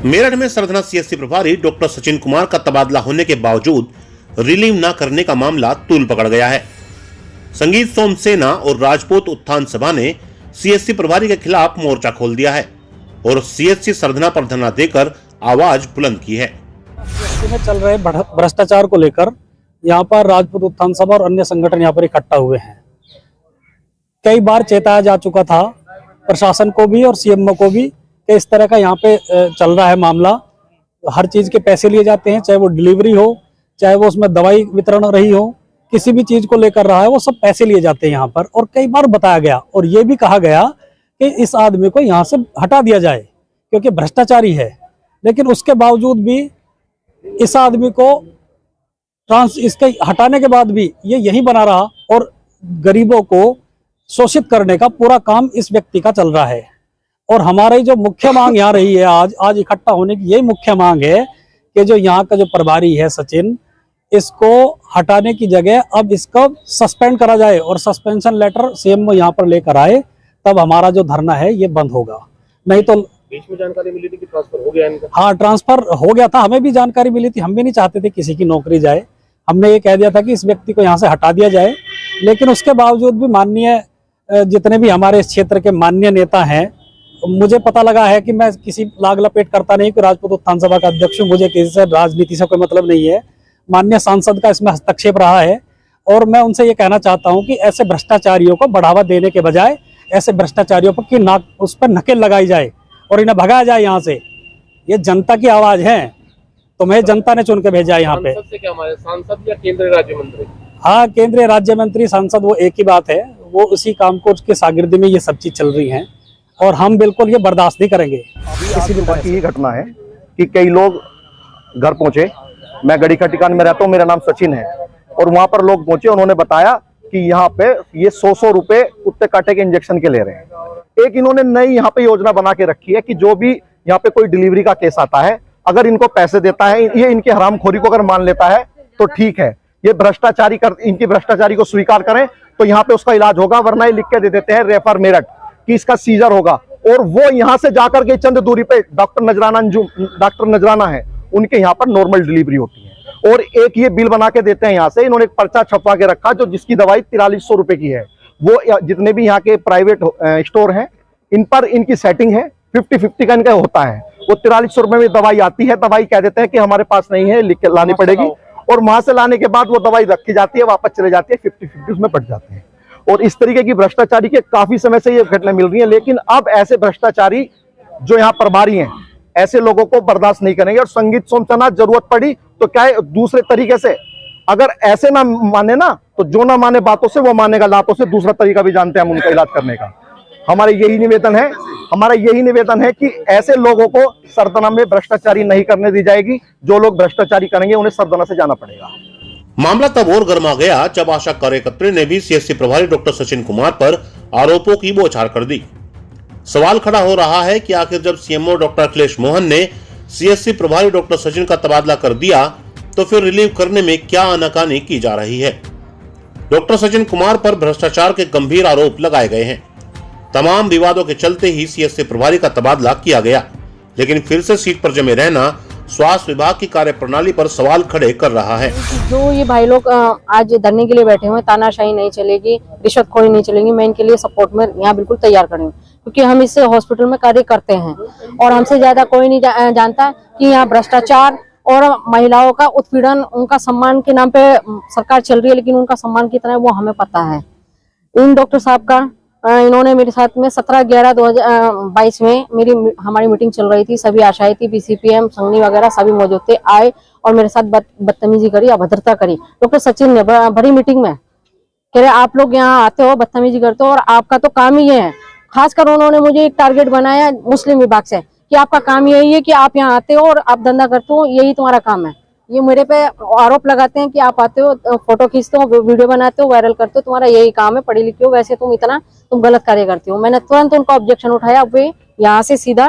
मेरठ में सरधना सीएससी प्रभारी डॉक्टर सचिन कुमार का तबादला होने के बावजूद रिलीव न करने का मामला तूल पकड़ गया है। संगीत सोम सेना और राजपूत उत्थान सभा ने सीएससी प्रभारी के खिलाफ मोर्चा खोल दिया है और सीएससी सरधना पर धरना देकर आवाज बुलंद की है। सीएससी में चल रहे भ्रष्टाचार को लेकर यहाँ पर राजपूत उत्थान सभा और अन्य संगठन यहाँ पर इकट्ठा हुए हैं। कई बार चेताया जा चुका था प्रशासन को भी और सीएमओ को भी कि इस तरह का यहाँ पे चल रहा है मामला। हर चीज के पैसे लिए जाते हैं, चाहे वो डिलीवरी हो, चाहे वो उसमें दवाई वितरण रही हो, किसी भी चीज को लेकर रहा है वो सब पैसे लिए जाते हैं यहाँ पर। और कई बार बताया गया और ये भी कहा गया कि इस आदमी को यहाँ से हटा दिया जाए क्योंकि भ्रष्टाचारी है, लेकिन उसके बावजूद भी इस आदमी को इसके हटाने के बाद भी ये यही बना रहा और गरीबों को शोषित करने का पूरा काम इस व्यक्ति का चल रहा है। और हमारी जो मुख्य मांग यहाँ रही है आज इकट्ठा होने की यही मुख्य मांग है कि जो यहाँ का जो प्रभारी है सचिन, इसको हटाने की जगह अब इसको सस्पेंड करा जाए और सस्पेंशन लेटर सीएम यहाँ पर लेकर आए, तब हमारा जो धरना है ये बंद होगा। नहीं तो बीच में जानकारी मिली थी कि ट्रांसफर हो गया इनका। हाँ, ट्रांसफर हो गया था, हमें भी जानकारी मिली थी। हम भी नहीं चाहते थे किसी की नौकरी जाए। हमने ये कह दिया था कि इस व्यक्ति को यहाँ से हटा दिया जाए, लेकिन उसके बावजूद भी माननीय जितने भी हमारे इस क्षेत्र के माननीय नेता हैं, मुझे पता लगा है कि मैं किसी लाग लपेट करता नहीं कि राजपूत उत्थान सभा का अध्यक्ष हूँ, मुझे किसी से राजनीति से कोई मतलब नहीं है। माननीय सांसद का इसमें हस्तक्षेप रहा है और मैं उनसे ये कहना चाहता हूँ कि ऐसे भ्रष्टाचारियों को बढ़ावा देने के बजाय ऐसे भ्रष्टाचारियों पर की उस पर नकेल लगाई जाए और इन्हें भगाया जाए यहाँ से। ये जनता की आवाज है, तुम्हें जनता ने चुन के भेजा है यहाँ पे। क्या हमारे सांसद या केंद्रीय राज्य मंत्री? हाँ, केंद्रीय राज्य मंत्री सांसद वो एक ही बात है, वो उसी काम को उसके शागिर्दी में ये सब चीज चल रही है और हम बिल्कुल ये बर्दाश्त नहीं करेंगे। किसी भी बात की ये घटना है कि कई लोग घर पहुंचे। मैं गड़ी का टिकान में रहता हूँ, मेरा नाम सचिन है, और वहां पर लोग पहुंचे, उन्होंने बताया कि यहाँ पे ये 100 रुपए कुत्ते काटे के इंजेक्शन के ले रहे हैं। एक इन्होंने नई यहाँ पे योजना बना के रखी है कि जो भी यहाँ पे कोई डिलीवरी का केस आता है, अगर इनको पैसे देता है, ये इनकी हरामखोरी को अगर मान लेता है तो ठीक है, ये भ्रष्टाचारी इनकी भ्रष्टाचारी को स्वीकार करें तो यहाँ पे उसका इलाज होगा, वरना ये लिख के दे देते हैं रेफर मेरठ कि इसका सीजर होगा। और वो यहाँ से जाकर के चंद दूरी पे डॉक्टर नजराना है, उनके यहाँ पर नॉर्मल डिलीवरी होती है। और एक ये बिल बना के देते हैं यहाँ से, इन्होंने एक पर्चा छपवा के रखा जो जिसकी दवाई 4300 रुपए की है। वो जितने भी यहाँ के प्राइवेट स्टोर हैं, इन पर इनकी सेटिंग है, 50-50 का इनका होता है। वो 4300 रुपए में दवाई आती है, दवाई कह देते हैं कि हमारे पास नहीं है, लिख के लानी पड़ेगी, और वहां से लाने के बाद वो दवाई रखी जाती है, वापस चले जाती है, 50-50 उसमें बढ़ जाते हैं। और इस तरीके की भ्रष्टाचारी के काफी समय से ये घटना मिल रही है, लेकिन अब ऐसे भ्रष्टाचारी जो यहाँ प्रभारी हैं, ऐसे लोगों को बर्दाश्त नहीं करेंगे। और संगीत सोमचना जरूरत पड़ी तो क्या है, दूसरे तरीके से अगर ऐसे ना माने ना, तो जो ना माने बातों से वो मानेगा लातों से। दूसरा तरीका भी जानते हैं हम उनका इलाज करने का। हमारा यही निवेदन है कि ऐसे लोगों को सरधना में भ्रष्टाचारी नहीं करने दी जाएगी। जो लोग भ्रष्टाचारी करेंगे उन्हें सरधना से जाना पड़ेगा। मामला तब और गर्मा गया जब आशा कार्यकर्ता ने भी सीएससी प्रभारी डॉक्टर सचिन कुमार पर आरोपों की बौछार कर दी। सवाल खड़ा हो रहा है कि आखिर जब सीएमओ डॉक्टर अखिलेश मोहन ने सीएससी प्रभारी डॉक्टर सचिन का तबादला कर दिया तो फिर रिलीव करने में क्या आनाकानी की जा रही है। डॉक्टर सचिन कुमार पर भ्रष्टाचार के गंभीर आरोप लगाए गए हैं। तमाम विवादों के चलते ही सीएससी प्रभारी का तबादला किया गया, लेकिन फिर से सीट पर जमे रहना स्वास्थ्य विभाग की कार्यप्रणाली पर सवाल खड़े कर रहा है। जो ये भाई लोग आज धरने के लिए बैठे हुए, तानाशाही नहीं चलेगी, रिश्वतखोरी नहीं चलेगी, मैं इनके लिए सपोर्ट में यहाँ बिल्कुल तैयार खड़ी हूँ, क्योंकि हम इस हॉस्पिटल में कार्य करते हैं और हमसे ज्यादा कोई नहीं जानता कि यहाँ भ्रष्टाचार और महिलाओं का उत्पीड़न, उनका सम्मान के नाम पे सरकार चल रही है, लेकिन उनका सम्मान कितना है वो हमें पता है। इन डॉक्टर साहब का इन्होंने मेरे साथ में 17/11/2022 में हमारी मीटिंग चल रही थी, सभी आशाएं थी, बीसीपीएम संघनी वगैरह सभी मौजूद थे, आए और मेरे साथ बदतमीजी करी, अभद्रता करी। डॉक्टर सचिन ने भरी मीटिंग में कह रहे आप लोग यहाँ आते हो, बदतमीजी करते हो और आपका तो काम ही है। खासकर उन्होंने मुझे एक टारगेट बनाया मुस्लिम विभाग से कि आपका काम यही है कि आप यहाँ आते हो और आप धंधा करते हो, यही तुम्हारा काम है। ये मेरे पे आरोप लगाते हैं कि आप आते हो, फोटो खींचते हो, वीडियो बनाते हो, वायरल करते हो, तुम्हारा यही काम है, पढ़ी लिखी हो, वैसे तुम गलत कार्य करती हो। मैंने तुरंत उनका ऑब्जेक्शन उठाया, वे यहाँ से सीधा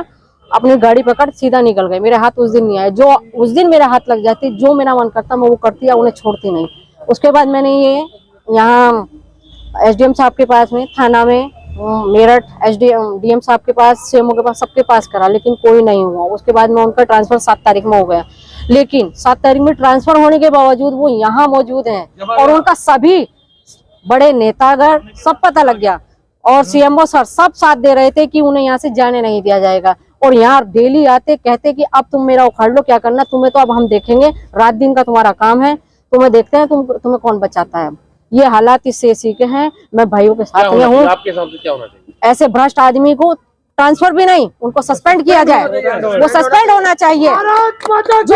अपनी गाड़ी पकड़ सीधा निकल गए। मेरे हाथ उस दिन नहीं आए, जो उस दिन मेरा हाथ लग जाती, जो मेरा मन करता मैं वो करती, उन्हें छोड़ती नहीं। उसके बाद मैंने ये यहाँ एसडीएम साहब के पास में थाना में मेरठ डीएम साहब के पास, सीएमओ के पास, सबके पास करा, लेकिन कोई नहीं हुआ। उसके बाद में उनका ट्रांसफर 7 तारीख में हो गया, लेकिन 7 तारीख में ट्रांसफर होने के बावजूद वो यहाँ मौजूद हैं और उनका सभी बड़े नेतागण सब पता लग गया और सीएमओ सर सब साथ दे रहे थे कि उन्हें यहाँ से जाने नहीं दिया जाएगा। और यहाँ डेली आते कहते कि अब तुम मेरा उखाड़ लो, क्या करना तुम्हें, तो अब हम देखेंगे, रात दिन का तुम्हारा काम है, तुम्हें देखते हैं तुम्हें कौन बचाता है। ये हालात इस सीएससी के हैं। मैं भाइयों के साथ में हूँ। आपके हिसाब से क्या होना चाहिए? ऐसे भ्रष्ट आदमी को ट्रांसफर भी नहीं, उनको सस्पेंड किया जाए, वो सस्पेंड होना चाहिए। जो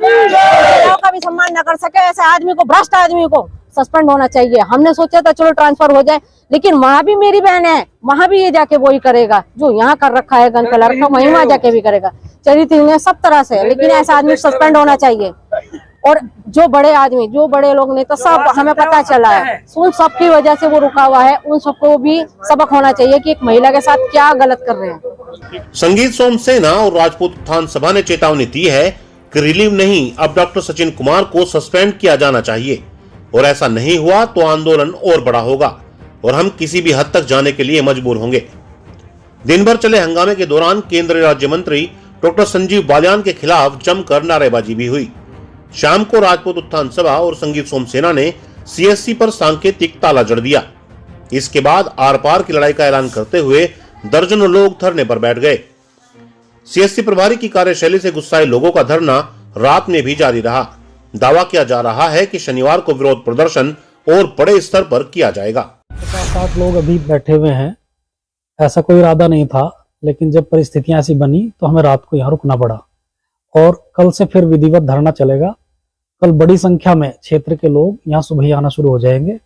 महिलाओं का भी सम्मान न कर सके, ऐसे आदमी को, भ्रष्ट आदमी को सस्पेंड होना चाहिए। हमने सोचा था चलो ट्रांसफर हो जाए, लेकिन वहां भी मेरी बहन है, वहां भी ये जाके वही करेगा जो यहाँ कर रखा है, गन फैला रखा, वहीं वहां जाके भी करेगा। चरित्र सब तरह से, लेकिन ऐसा आदमी सस्पेंड होना चाहिए। और जो बड़े आदमी, जो बड़े लोग नेता, सब हमें पता चला है, उन सबकी वजह से वो रुका हुआ है। उन सबको भी सबक होना चाहिए कि एक महिला के साथ क्या गलत कर रहे हैं। संगीत सोमसेना और राजपूत उत्थान सभा ने चेतावनी दी है कि रिलीव नहीं, अब डॉक्टर सचिन कुमार को सस्पेंड किया जाना चाहिए और ऐसा नहीं हुआ तो आंदोलन और बड़ा होगा और हम किसी भी हद तक जाने के लिए मजबूर होंगे। दिन भर चले हंगामे के दौरान केंद्रीय राज्य मंत्री डॉक्टर संजीव बालियान के खिलाफ जमकर नारेबाजी भी हुई। शाम को राजपूत उत्थान सभा और संगीत सोमसेना ने सीएससी पर सांकेतिक ताला जड़ दिया। इसके बाद आर पार की लड़ाई का ऐलान करते हुए दर्जनों लोग धरने पर बैठ गए। सीएससी प्रभारी की कार्यशैली से गुस्साए लोगों का धरना रात में भी जारी रहा। दावा किया जा रहा है कि शनिवार को विरोध प्रदर्शन और बड़े स्तर पर किया जाएगा। 50-60 लोग अभी बैठे हुए हैं। ऐसा कोई इरादा नहीं था, लेकिन जब परिस्थितियां ऐसी बनी तो हमें रात को यहाँ रुकना पड़ा और कल से फिर विधिवत धरना चलेगा। कल बड़ी संख्या में क्षेत्र के लोग यहाँ सुबह ही आना शुरू हो जाएंगे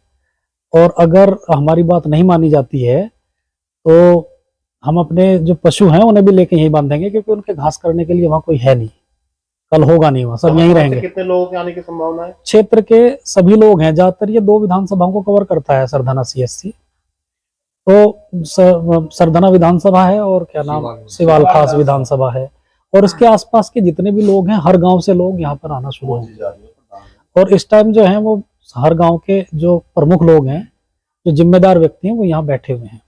और अगर हमारी बात नहीं मानी जाती है तो हम अपने जो पशु हैं उन्हें भी लेके यहीं बांधेंगे, क्योंकि उनके घास करने के लिए वहाँ कोई है नहीं। कल होगा नहीं, वहाँ सब यहीं रहेंगे। कितने लोगों के आने की संभावना है? क्षेत्र के सभी लोग हैं, ज्यादातर ये 2 विधानसभाओं को कवर करता है सरधना सीएससी। तो सरधना विधानसभा है और क्या नाम, सिवाल खास विधानसभा है, और इसके आसपास के जितने भी लोग हैं, हर गांव से लोग यहाँ पर आना शुरू होंगे। और इस टाइम जो है वो हर गांव के जो प्रमुख लोग हैं, जो जिम्मेदार व्यक्ति हैं, वो यहाँ बैठे हुए हैं।